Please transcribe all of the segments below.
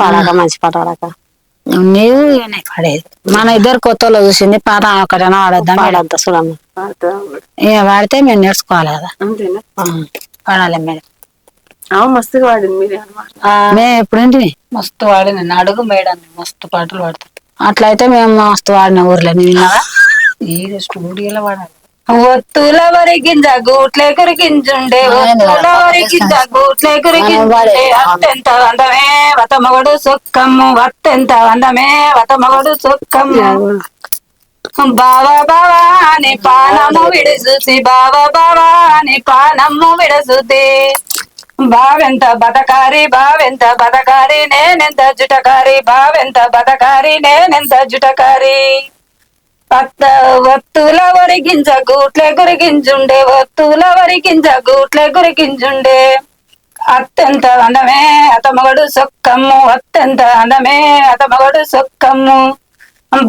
పాడాక మంచి పాట పాడాక నీవు పడేది మన ఇద్దరు కొత్తలో చూసింది పాట ఒకటైనా వాడొద్దాం పాడద్దా చూడమ్మ ఇక వాడితే మేము నేర్చుకోవాలి కదా అంతేనా పాడాలి మేడం మస్తుగా వాడింది మీరే మేము ఎప్పుడేంటి మస్తు వాడిన అడుగు మేడం మస్తు పాటలు పాడతాం అట్లయితే మేము మస్తు వాడిన ఊర్లో విన్నావా ఈ స్టూడియోలో వాడాలి ఒత్తుల వరికింజ గూట్లే కురికించుండే ఒత్తుల వరికింజ గూట్లే కురికించుండే అత్తెంత అందమే వతమగడు సొక్కమ్ము అత్తెంత అందమే వతమగడు సొక్కమ్ము బావా బావా అని పానము విడుసుతి బావా బావా అని పానము విడసుతి బావెంత బతకారి నేనెంత జుటకారి బావెంత బతకారి నేనెంత జుటకారి ఒత్తుల వరికించ గూట్లే గురికించుండే ఒత్తుల వరికించ గూట్లే గురికించుండే అత్తెంత అందమే అతమగడు సొక్కమ్ము అత్తెంత అందమే అతమగడు సొక్కమ్ము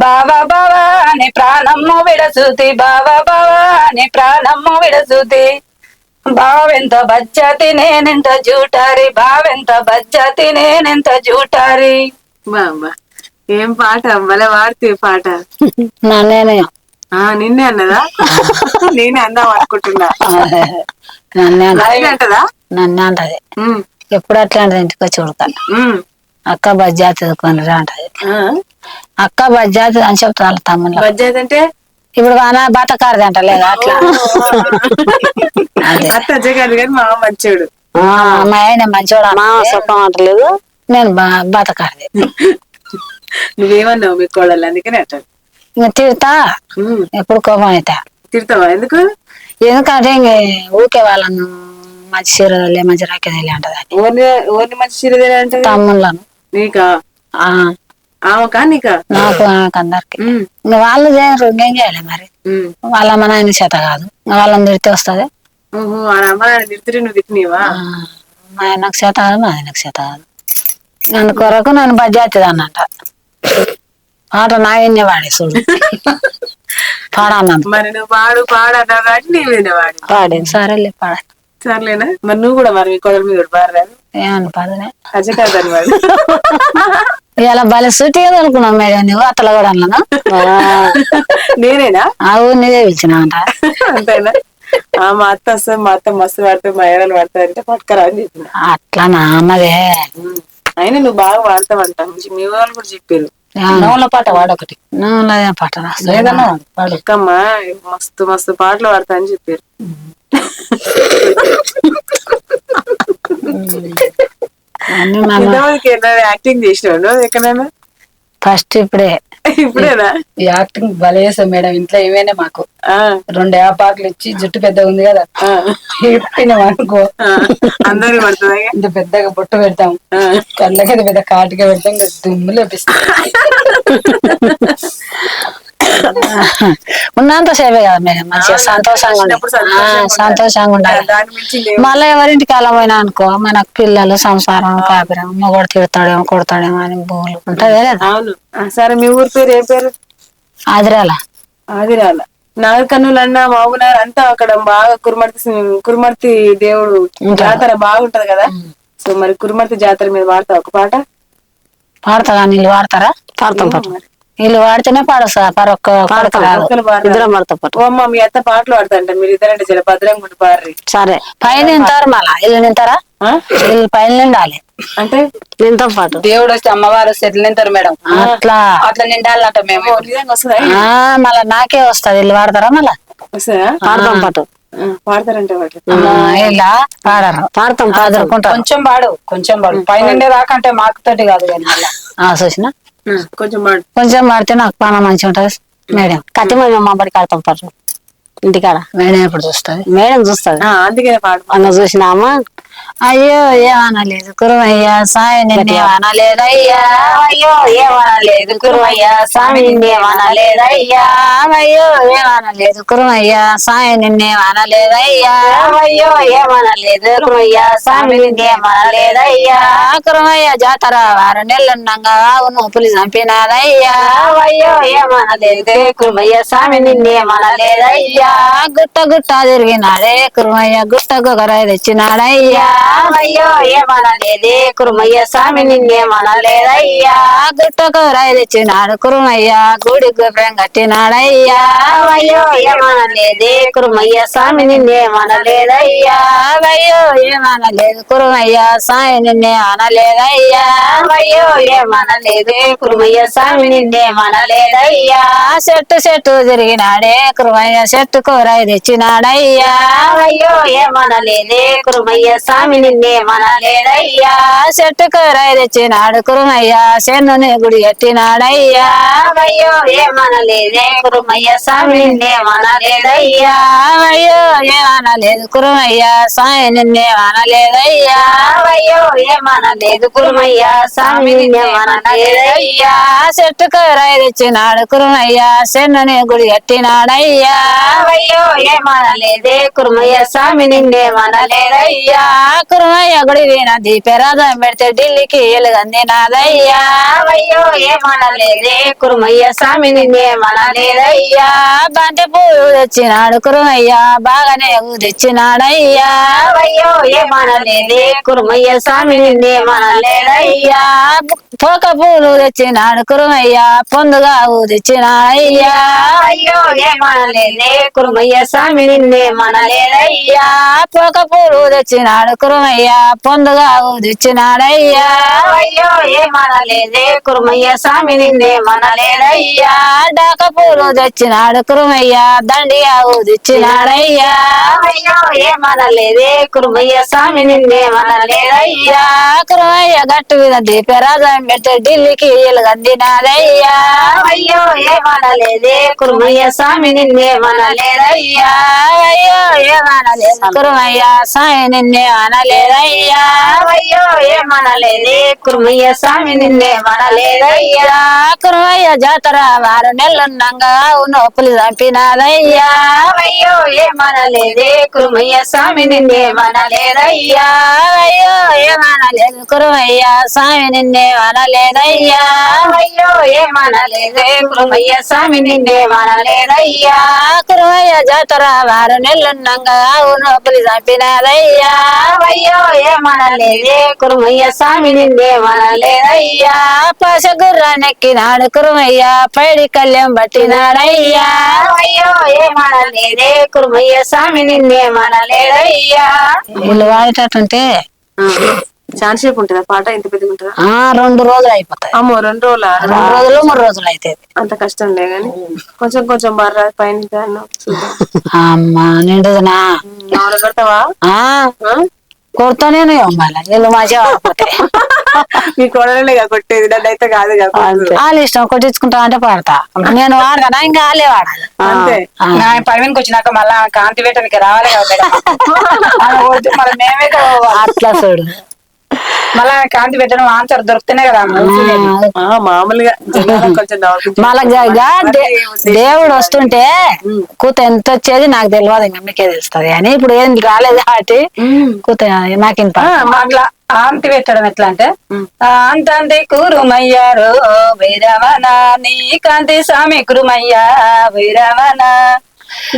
బావా బావా అని ప్రాణమ్ము విడసూతి బావా బావా అని ప్రాణమ్ము విడసూతి బావెంత బజ్జాతి నేనెంత జూటారి బావెంత బజ్జాతి నేనెంత జూటారి బాబా ఏం పాట భలే వాడితే పాట నన్నే నిన్నే అన్నదా నేనే అందాం అనుకుంటున్నా అంటదా నన్నే అంటది ఎప్పుడు అట్లాంటిది ఇంటికి వచ్చి ఉడతా అక్క బజ్జాతి కొనిరా అంటది అక్క బజ్జాతి అని చెప్తాను తమ్ముళ్ళు బజ్జాతి అంటే ఇప్పుడు బతకారది అంట లేదా అట్లా అత్త కాదు కానీ మా మంచోడు మా ఆయన మంచోడు మా సొక్కం అంటలేదు నేను బతకారది నువ్వేమన్నావు మీ కోడలు అందుకనే అంటాడు ఇంకా తిడతా ఎప్పుడు కోపం అవుతా తిడతావా ఎందుకు ఎందుకంటే ఇంక ఊకే వాళ్ళను మంచి చీరలే మంచి రాకేది అంటది ఓర్ని మంచి చీర అంటే తమ్ముళ్ళను నీకా ఆమెకా నీకా నాకు అందరికి ఇంకా వాళ్ళు చేయరు ఇంకేం చేయాలి మరి వాళ్ళ అమ్మ నాయన చేత కాదు వాళ్ళని తిడితే వస్తుంది తిడుతుంటే నువ్వు తిట్టినవా మా ఆయనకు చేత కాదు మా ఆయనకు చేత కాదు నన్ను కొరకు నన్ను బజ్జాతిది అన్నట పాట నాయన్నే వాడే చూడు పాడన్నాను మరి నువ్వు పాడన్నావు కాబట్టి నీ మీద పాడే సరేలే పాడ సర్లేనా మరి నువ్వు కూడా మరి మీ కొడల మీద పాడరాదు ఏమన్నా పాడనే అజ కాదని వాడు ఇలా భలే సూటిగా అనుకున్నాం మేడం నువ్వు అతల కూడా అన్నాను నేనేనా ఆవు నీదే పిలిచిన అంట అంతేనా మా అత్త వస్తుంది మా అత్త మస్తు పడతాయి మా ఏడని పడతాయంటే పట్టుకరా అని చెప్పిన అట్లా నాన్నదే అయినా నువ్వు బాగా వాడతావంట మీ వాళ్ళు కూడా చెప్పారు నవ్వుల పాట వాడొకటి నవ్వుల పాట లేదన్నా అక్కమ్మా మస్తు మస్తు పాటలు పాడతా అని చెప్పారు యాక్టింగ్ చేసినావు ఎక్కడైనా ఫస్ట్ ఇప్పుడేనా యాక్టింగ్ భలే చేసాం మేడం ఇంట్లో ఏమైనా మాకు 2 యాపాకులు ఇచ్చి జుట్టు పెద్దగా ఉంది కదా అనుకో అందరికి పడుతుంది ఇంత పెద్దగా బొట్టు పెడతాం కళ్ళకి పెద్ద కాటుగా పెడతాం దుమ్ము లేపిస్తాం ఉన్నంత సేపే కదా మేడం మంచిగా సంతోషంగా ఉండాలి మళ్ళీ ఎవరింటికి వెళ్ళబోయినా అనుకో మన పిల్లలు సంసారం కాపురం మొగడు తిడతాడేమో కొడతాడేమో అని బోలు ఉంటది కదా. సరే మీ ఊరి పేరు ఏ పేరు? ఆదిరాల నాగర్ కర్నూలు అన్న మామూనార్ అంతా అక్కడ బాగా కురుమర్తి దేవుడు జాతర బాగుంటది కదా. సో మరి కురుమర్తి జాతర మీద వాడతావు ఒక పాట? పాడతా నీళ్ళు వాడతారా? పాడతాం పాట వీళ్ళు వాడితేనే పాడస్తా అమ్మ మీ అత్త పాటలు పాడతాంట మీరు ఇద్దరంటే జర భద్రంగా ఉండి పాడరి. సరే పైన నింటారు మళ్ళా ఇల్లు నింటారా? వీళ్ళు పైన నిండాలి అంటే నింటాం పాటు దేవుడు వస్తే అమ్మవారు వస్తే ఎట్లా నింటారు మేడం అట్లా నిండాలంట మేము. మళ్ళా నాకే వస్తుంది వీళ్ళు వాడతారా? మళ్ళా వస్తాయా? పాడతాం పాటు పాడతారంటే ఇలా పాడరు పాడతాం పాడుకుంటాం. కొంచెం పాడు పైన రాకంటే మాకుతోటి కాదు కానీ మళ్ళా చూసిన కొంచెం పాడితే నాకు పాన మంచిగా ఉంటది మేడం. కత్తి మేము మా బడికి ఆడతాం పాటు ఇంటికాడ. మేడం ఎప్పుడు చూస్తుంది? మేడం చూస్తుంది. అందుకే అన్న చూసినామా? అయ్యో ఏమనలేదు కురుమయ్యా సాయి నిన్నేమనలేదయ్యా, అయ్యో ఏమనలేదు కురుమయ్యా స్వామి నిన్నేమనలేదయ్యా, అయ్యో ఏమనలేదు కురుమయ్యా సాయి నిన్నేమనలేదయ్యా, అయ్యో ఏమనలేదు కురుమయ్యా స్వామి నిన్నేమనలేదయ్యా. కురుమయ్య జాతర 6 నెలలున్నాగా పులి చంపినాదయ్యా, అయ్యో ఏమనలేదు కురుమయ్య స్వామి నిన్నేమనలేదయ్యా. గుట్ట గుట్ట తిరిగినాడే కురుమయ్య గుట్టకు ఒకరాయి తెచ్చినాడయ్యా, అయ్యో ఏమనలేదే కురుమయ్య స్వామి నిన్నేమనలేదయ్యా గుట్టకు రాయి తెచ్చినాడు కురుమయ్య గుడి గోపురం కట్టినాడయ్యా అయ్యో ఏమనలేదే కురుమయ్య స్వామి నిన్నేమనలేదయ్యా అయ్యో ఏమనలేదు కురుమయ్య స్వామి నిన్నే అనలేదయ్యా అయ్యో ఏమనలేదే కురుమయ్య స్వామి నిన్నేమనలేదయ్యా చెట్టు తిరిగినాడే కురుమయ్య చెట్టుకు రాయి తెచ్చినాడయ్యా అయ్యో ఏమనలేదే కురుమయ్య స్వామి నిన్నేమనలేదయ్యా చెట్టుకు రాయి తెచ్చినాడు కురుమయ్య శనుని గుడి కట్టినాడయ్యా అయ్యో ఏమనలేదే కురుమయ్య స్వామి నిన్నేమనలేదయ్యా అయ్యో ఏమనలేదు కురుమయ్య స్వామి నిన్నే అనలేదయ్యా అయ్యో ఏమనలేదు కురుమయ్య స్వామి నిన్నేమనలేదయ్యా చెట్టుకు రాయి తెచ్చినాడు కురుమయ్య శనుని గుడి కట్టినాడయ్యా అయ్యో ఏమనలేదే కురుమయ్య స్వామి నిన్నేమనలేదయ్యా కురుమయ్య గుడి వీణ దీపెరాదం పెడితే ఢిల్లీకి ఎలుగంది నాదయ్యా అయ్యో ఏమనలేదే కురుమయ్య స్వామి నిన్నేమనలేదయ్యా బంతి పూలు తెచ్చినాడు కురుమయ్య బాగానే తెచ్చినాడయ్యా అయ్యో ఏమనలేదే కురుమయ్య స్వామి నిన్నేమనలేదయ్యా పోక పూలు తెచ్చినాడు కురుమయ్య పొందుగా తెచ్చినాడయ్యా అయ్యో ఏమనలేదే కురుమయ్య స్వామి నిన్నేమనలేదయ్యా పోక పూలు తెచ్చినాడు కురుమయ్య పొందుగా తెచ్చినాడయ్యా అయ్యో ఏమనలేదే కురుమయ్య స్వామి నిన్నేమనలేదయ్యా డాక పూలు తెచ్చినాడు కురుమయ్య దండిగా తెచ్చినాడయ్యా అయ్యో ఏమనలేదే కురుమయ్య స్వామి నిన్నేమనలేదయ్యా కురుమయ్య గట్టు మీద దీపరాజం పెడితే ఢిల్లీకి ఎలుగందినాదయ్యా అయ్యో ఏమనలేదే కురుమయ్య స్వామి నిన్నేమనలేదయ్యా అయ్యో ఏమనలేదు కురుమయ్య స్వామి నిన్నే అనలేదయ్యా అయ్యో ఏమనలేదే కురుమయ్య స్వామి నిన్నేమనలేదయ్యా కురుమయ్య జాతర 6 నెలలున్నంగా నొప్పులు చంపినాదయ్యా అయ్యో ఏమనలేదే కురుమయ్య స్వామి నిన్నేమనలేదయ్యా అయ్యో ఏమనలేదు కురుమయ్య స్వామి నిన్నే అనలేదయ్యా అయ్యో ఏమనలేదే కురుమయ్య స్వామి నిన్నేమనలేదయ్యా కురుమయ్య జాతర 6 నెలలున్నంగా నొప్పులు చంపినాదయ్యా అయ్యో ఏమనలేదే కురుమయ్య స్వామి నిన్నేమనలేదయ్యా పశగుర్రానెక్కినాడు కురుమయ్య పైడి కళ్యాణం పట్టినాడయ్యా అయ్యో ఏమనలేదే కురుమయ్య స్వామి నిన్నేమనలేదయ్యా వీళ్ళు వాడేటట్టుంటే చాలా సేపు ఉంటుందా పాట? ఇంత పెద్దగా ఉంటుందా? 2 రోజులు అయిపోతాయి. అమ్మో 2 రోజుల 2 రోజులు 3 రోజులు అయితే అంత కష్టం లే గాని కొంచెం కొంచెం బర్రా పైన చూద్దాం. అమ్మా నిండుదనా మామూలు కడతావా? కొడతా నేను మళ్ళీ వీళ్ళు మంచిగా వాడిపోతే మీ కొడలే కొట్టేది, నన్ను అయితే కాదు వాళ్ళ ఇష్టం కొట్టించుకుంటా అంటే పాడతా. నేను వాడతానా ఇంకా వాళ్ళే వాడాలి అంతే. పర్వీన్కి వచ్చినాక మళ్ళా కాంతి వేయటానికి రావాలి మళ్ళీ మేమైతే అట్లా చూడు మళ్ళా కాంతి పెట్టడం ఆన్సర్ దొరుకుతేనే కదా మామూలుగా కొంచెం మళ్ళా దేవుడు వస్తుంటే కూత ఎంత వచ్చేది నాకు తెలియదు, ఇంకా మీకే తెలుస్తుంది అని. ఇప్పుడు ఏం రాలేదు కాబట్టి కూత నాకు అట్లా ఆంతి పెట్టడం ఎట్లా అంటే అంతంది కురుమయ్యారు వైరవన నీ కాంతి స్వామి కురుమయ్యా వైరవన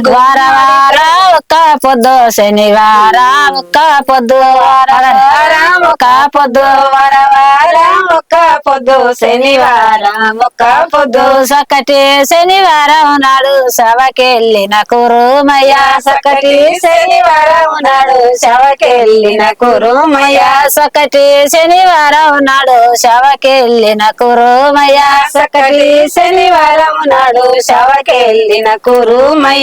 వారవార ఒక్క పొద్దు శనివారం ఒక్క పొద్దు వారవారం ఒక్క పొద్దు వారవారం ఒక్క పొద్దు శనివారం ఒక్క పొద్దు సక్కటి శనివారం నాడు సభకెళ్ళిన కురుమయ్య సక్కటి శనివారం నాడు సభకెళ్ళిన కురుమయ్య సక్కటి శనివారం నాడు సభకెళ్ళిన కురుమయ్య సక్కటి శనివారం నాడు సభకెళ్ళిన కురుమయ్య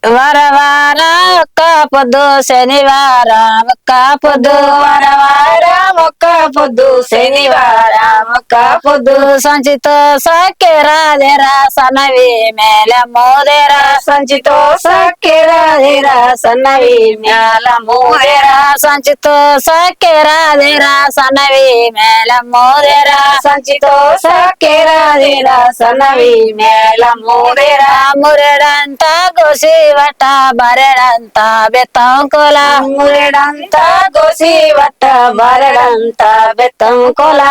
వారవార ఒక్క పొద్దు శనివారం ఒక్క పొద్దు వారవారం ఒక్క పొద్దు శనివారం ఒక్క పొద్దు సంచితో సక్కెరాదేరా సన్నవి మేల మోదేరా సంచితో సక్కెరాదేరా సన్నవి మేల మోదేరా సంచితో సక్కెరాదేరా సన్నవి మేల మోదేరా సంచితో సక్కెరాదేరా సన్నవి మేల మోదేరా మురెడంతా గోసి వట్ట బరెడంతా బెత్తం కోల మురెడంతా గోసి వట్ట బరెడంతా బెత్తం కోల